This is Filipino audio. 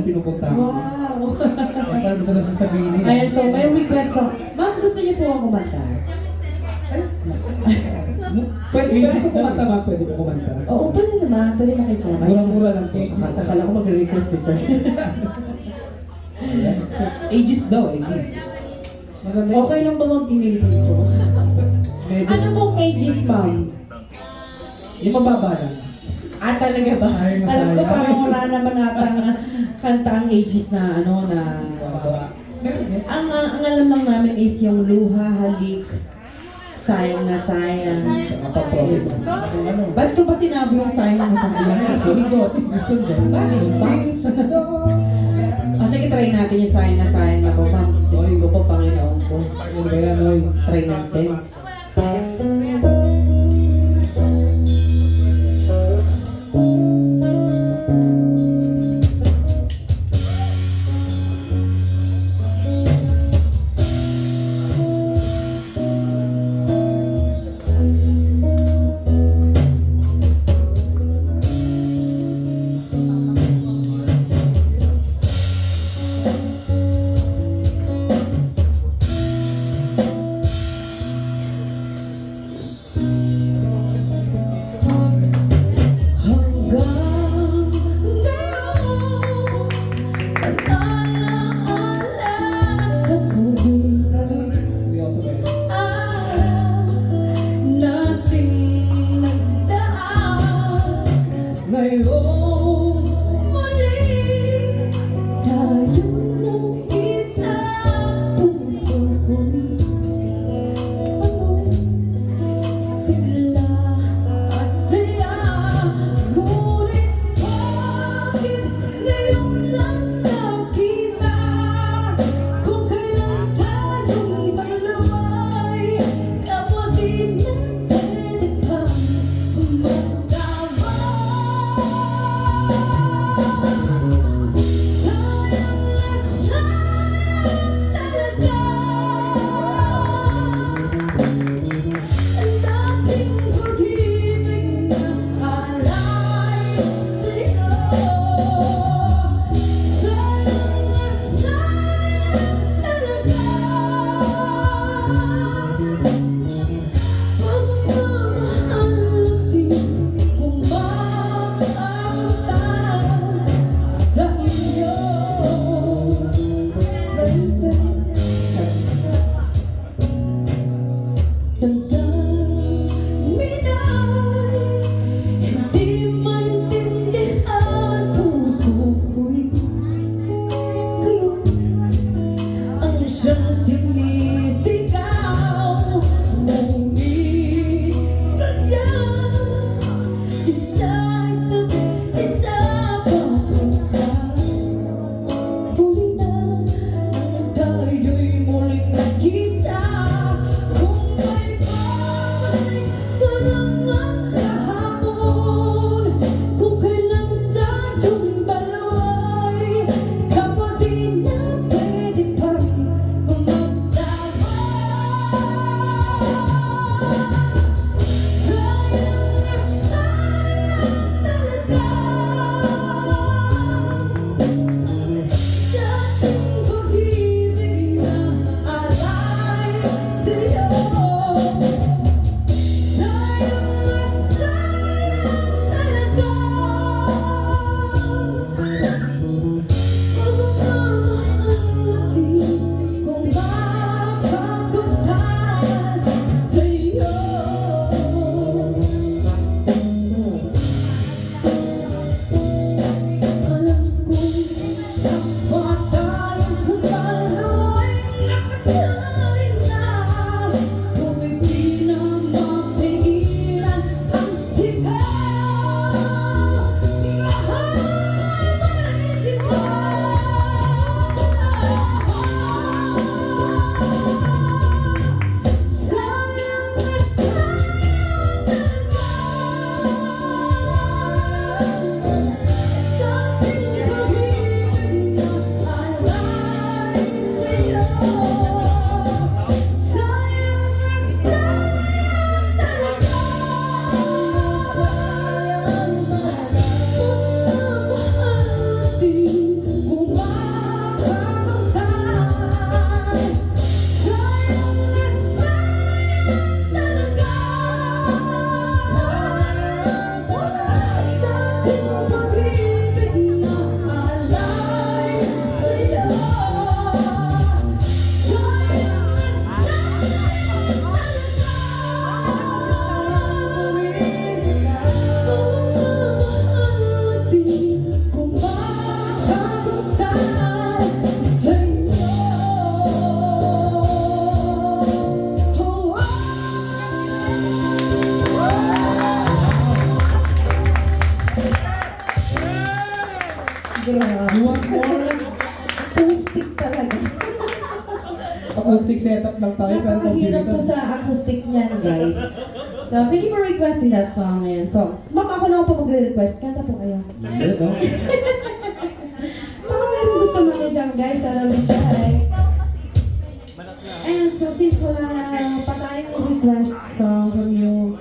pinupunta ko. Wow! Parang madalas mo sabihin niya. Ayan, so may request song. Ma'am, gusto niyo po ako kumanta? Pwede ko kumanta ma, pwede ko kumanta. Oo, pwede naman. Pwede makitsama. Mura-mura lang po. Akala ko mag-request si sir. Aegis daw, Aegis. Maganda yun. Okay lang ba mag-inilipin ko? Ano pong ages, ma'am? Yung mababa lang. Ah, talaga ba? Ay, masaya. Alam ko parang wala naman atang kanta ang ages na ano na... Ang alam lang namin is yung luha, halik, sayang na sayang. Ba't ko ba sinabi yung sayang na sayang? Bakit ba? Sige, try natin yung sayang na sayang na po, ma'am. Diyos ko po, Panginoon ko. Ano ba yan, oy? Try natin. Seryoso ba yan? Ngayong muli tayo ng kita puso ko'y sigla at saya. Ngunit bakit ngayon lang nakita? more acoustic talaga. Acoustic setup lang tayo, pero Napakahirap po computer. sa acoustic niyan, guys. So, thank you for requesting that song. And so, ma'am, ako na po magre-request. Kanta po kayo. Hindi, no? Baka meron gusto mga dyan, guys. Alam mo siya, eh. And so, since wala pa tayong request song from you,